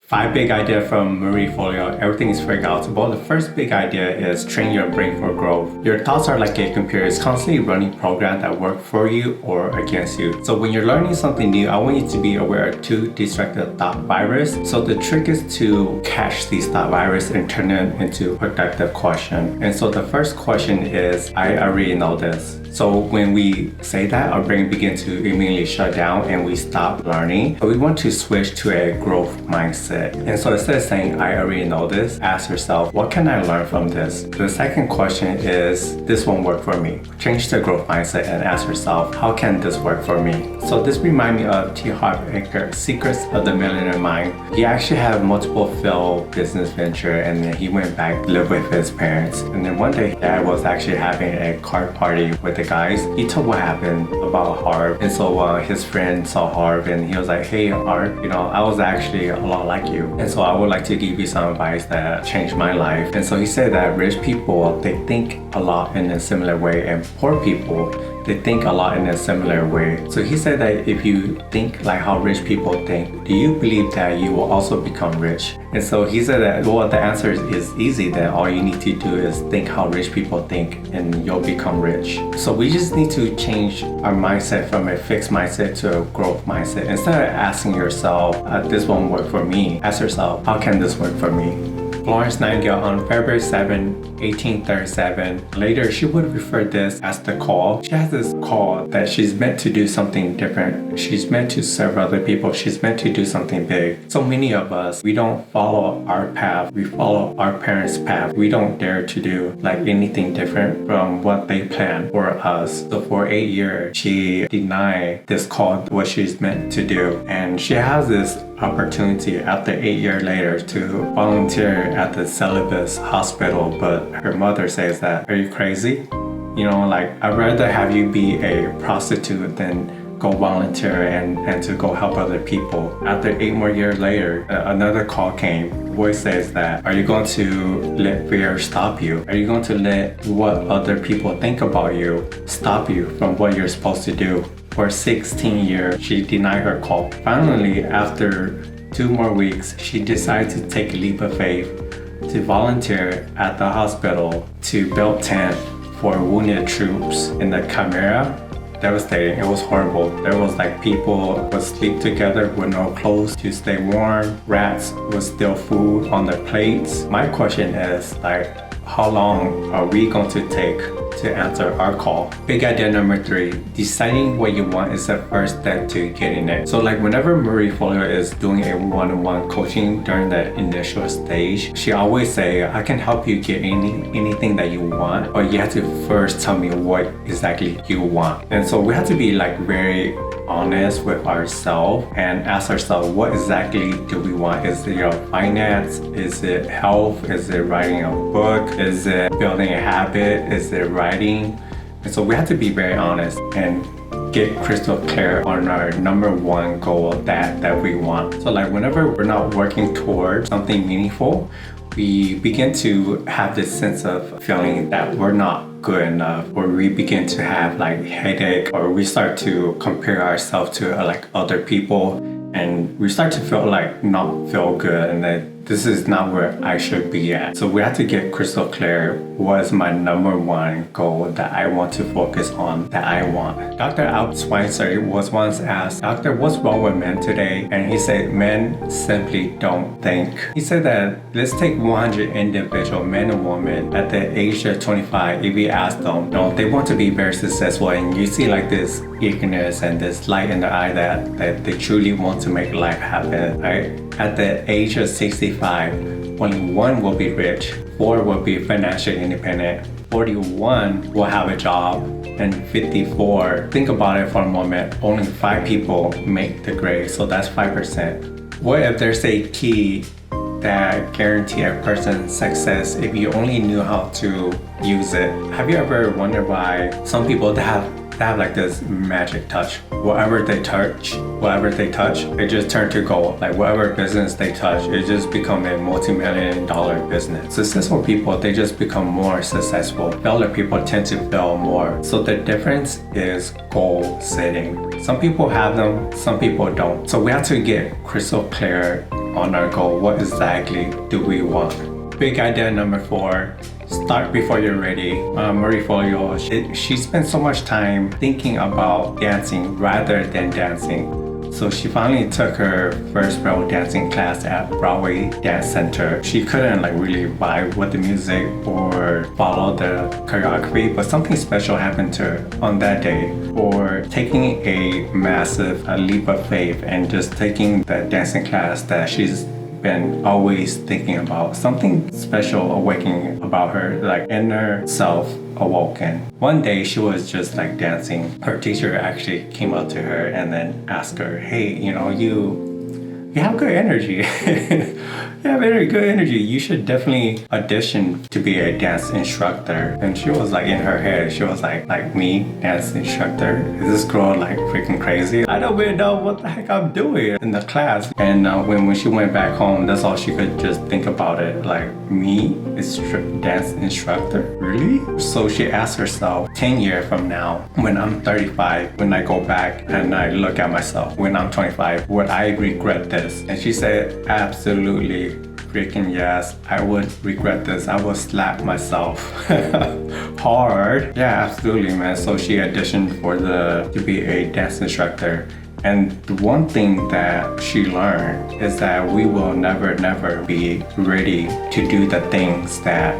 5 big ideas from Marie Forleo. Everything is figureoutable. The first big idea is train your brain for growth. Your thoughts are like a computer. It's constantly running programs that work for you or against you. So when you're learning something new, I want you to be aware of 2 destructive thought virus. So the trick is to catch these thought virus and turn them into productive question. And so the first question is, I already know this. So when we say that, our brain begins to immediately shut down and we stop learning. But we want to switch to a growth mindset. And so instead of saying, I already know this, ask yourself, what can I learn from this? The second question is, this won't work for me. Change the growth mindset and ask yourself, how can this work for me? So this reminds me of T. Harv Eker's Secrets of the Millionaire Mind. He actually had multiple failed business venture and then he went back to live with his parents. And then one day, Dad was actually having a card party with the guys. He told what happened about Harv. And so his friend saw Harv and he was like, hey Harv, I was actually a lot like you. And so I would like to give you some advice that changed my life. And so he said that rich people, they think a lot in a similar way, and poor people, they think a lot in a similar way. So he said that if you think like how rich people think, do you believe that you will also become rich? And so he said that, well, the answer is easy, that all you need to do is think how rich people think and you'll become rich. So we just need to change our mindset from a fixed mindset to a growth mindset. Instead of asking yourself, this won't work for me, ask yourself, how can this work for me? Florence Nightingale on February 7, 1837. Later, she would refer this as the call. She has this call that she's meant to do something different. She's meant to serve other people. She's meant to do something big. So many of us, we don't follow our path. We follow our parents' path. We don't dare to do like anything different from what they planned for us. So for 8 years, she denied this call, what she's meant to do. And she has this opportunity after 8 years later to volunteer at the Celibate Hospital, but her mother says that, are you crazy? I'd rather have you be a prostitute than go volunteer and to go help other people. After 8 more years later, another call came. The voice says that, are you going to let fear stop you? Are you going to let what other people think about you stop you from what you're supposed to do? For 16 years, she denied her call. Finally, after 2 more weeks, she decided to take a leap of faith to volunteer at the hospital to build tent for wounded troops in the Chimera. Devastating. It was horrible. There was people would sleep together with no clothes to stay warm. Rats would steal food on their plates. My question is how long are we going to take to answer our call? Big idea number 3, deciding what you want is the first step to getting it. So whenever Marie Forleo is doing a one-on-one coaching during the initial stage, she always say, I can help you get anything that you want, but you have to first tell me what exactly you want. And so we have to be very honest with ourselves and ask ourselves, what exactly do we want? Is it finance? Is it health? Is it writing a book? Is it building a habit? Is it writing? And so we have to be very honest and get crystal clear on our number 1 goal that we want. So whenever we're not working towards something meaningful, we begin to have this sense of feeling that we're not good enough, or we begin to have headache, or we start to compare ourselves to other people, and we start to feel not feel good, and that this is not where I should be at. So we have to get crystal clear, what is my number 1 goal that I want to focus on, that I want. Dr. Albert Schweitzer was once asked, Doctor, what's wrong with men today? And he said, men simply don't think. He said that let's take 100 individual men and women at the age of 25. If we ask them, they want to be very successful, and you see this eagerness and this light in their eye that they truly want to make life happen, right? At the age of 65, only 1 will be rich, 4 will be financially independent, 41 will have a job, and 54, think about it for a moment, only 5 people make the grade, so that's 5%. What if there's a key that guarantee a person's success if you only knew how to use it? Have you ever wondered why some people that have this magic touch? Whatever they touch, it just turn to gold. Whatever business they touch, it just become a multi-million-dollar business. Successful people, they just become more successful. Failure people tend to fail more. So the difference is goal setting. Some people have them, some people don't. So we have to get crystal clear on our goal. What exactly do we want? Big idea number 4, start before you're ready. Marie Forleo, she spent so much time thinking about dancing rather than dancing. So she finally took her first real dancing class at Broadway Dance Center. She couldn't really vibe with the music or follow the choreography, but something special happened to her on that day for taking a massive leap of faith and just taking that dancing class that she's been always thinking about. Something special awakening about her, inner self awoken. One day she was just dancing. Her teacher actually came up to her and then asked her, hey, you have good energy. You have very good energy. You should definitely audition to be a dance instructor. And she was in her head, she was like me, dance instructor? Is this girl freaking crazy? I don't even know what the heck I'm doing in the class. And when she went back home, that's all she could just think about it. Me is dance instructor? Really? So she asked herself, 10 years from now, when I'm 35, when I go back and I look at myself, when I'm 25, would I regret this? And she said, absolutely freaking yes, I would regret this. I would slap myself hard. Yeah, absolutely, man. So she auditioned to be a dance instructor. And the one thing that she learned is that we will never be ready to do the things that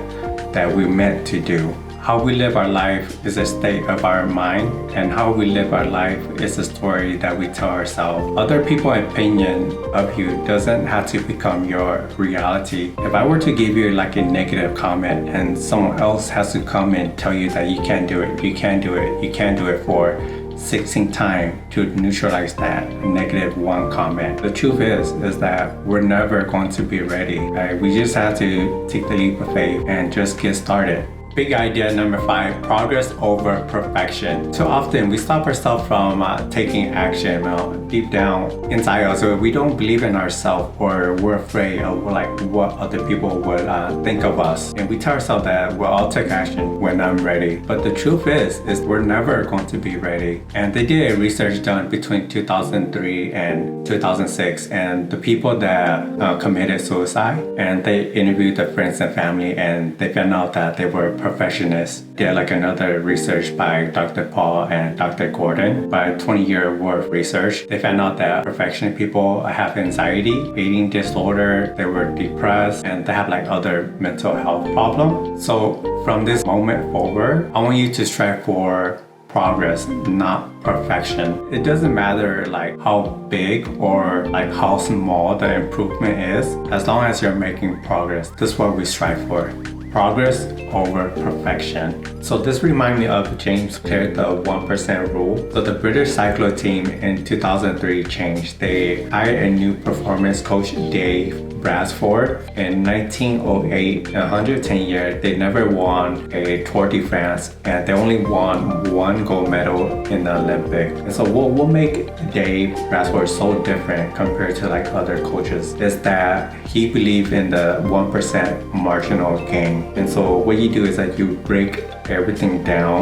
we're meant to do. How we live our life is a state of our mind, and how we live our life is a story that we tell ourselves. Other people's opinion of you doesn't have to become your reality. If I were to give you a negative comment and someone else has to come and tell you that you can't do it, you can't do it, you can't do it for 16 times to neutralize that -1 comment. The truth is that we're never going to be ready. Right? We just have to take the leap of faith and just get started. Big idea number 5, progress over perfection. Too often we stop ourselves from taking action. Deep down inside us, we don't believe in ourselves, or we're afraid of what other people would think of us. And we tell ourselves that I'll take action when I'm ready. But the truth is we're never going to be ready. And they did a research done between 2003 and 2006, and the people that committed suicide, and they interviewed their friends and family, and they found out that they were perfectionists. Did another research by Dr. Paul and Dr. Gordon. By 20-year worth of research, they found out that perfectionist people have anxiety, eating disorder, they were depressed, and they have other mental health problems. So from this moment forward, I want you to strive for progress, not perfection. It doesn't matter how big or how small the improvement is, as long as you're making progress. This is what we strive for. Progress over perfection. So this reminds me of James Clear, the 1% rule. So the British cycling team in 2003 changed. They hired a new performance coach, Dave Bradsford. In 1908, in 110 years, they never won a Tour de France, and they only won 1 gold medal in the Olympics. And so what will make Dave Bradsford so different compared to other coaches is that he believed in the 1% marginal gain. And so what you do is you break everything down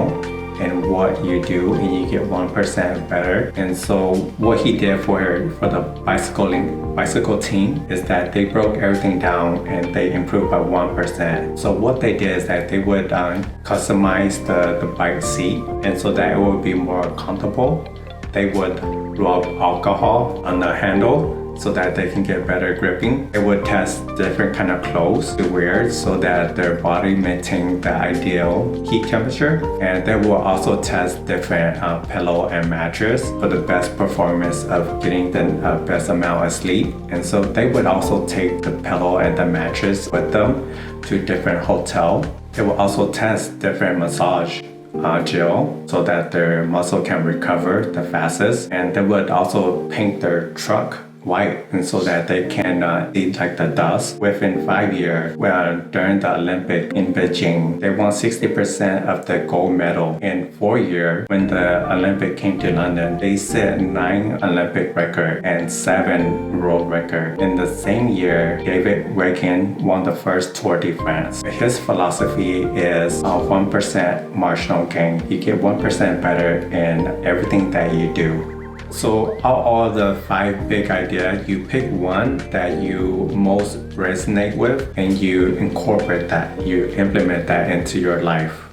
and what you do, and you get 1% better. And so what he did for the bicycle team is that they broke everything down and they improved by 1%. So what they did is that they would customize the bike seat, and so that it would be more comfortable. They would rub alcohol on the handle so that they can get better gripping. They would test different kind of clothes to wear so that their body maintains the ideal heat temperature. And they will also test different pillow and mattress for the best performance of getting the best amount of sleep. And so they would also take the pillow and the mattress with them to different hotels. They will also test different massage gel so that their muscle can recover the fastest. And they would also paint their truck white, and so that they can see the dust. Within 5 years, during the Olympic in Beijing, they won 60% of the gold medal. In 4 years, when the Olympic came to London, they set 9 Olympic records and 7 world records. In the same year, David Wakin won the first Tour de France. His philosophy is 1% marginal gain. You get 1% better in everything that you do. So out of all the 5 big ideas, you pick one that you most resonate with and you incorporate that, you implement that into your life.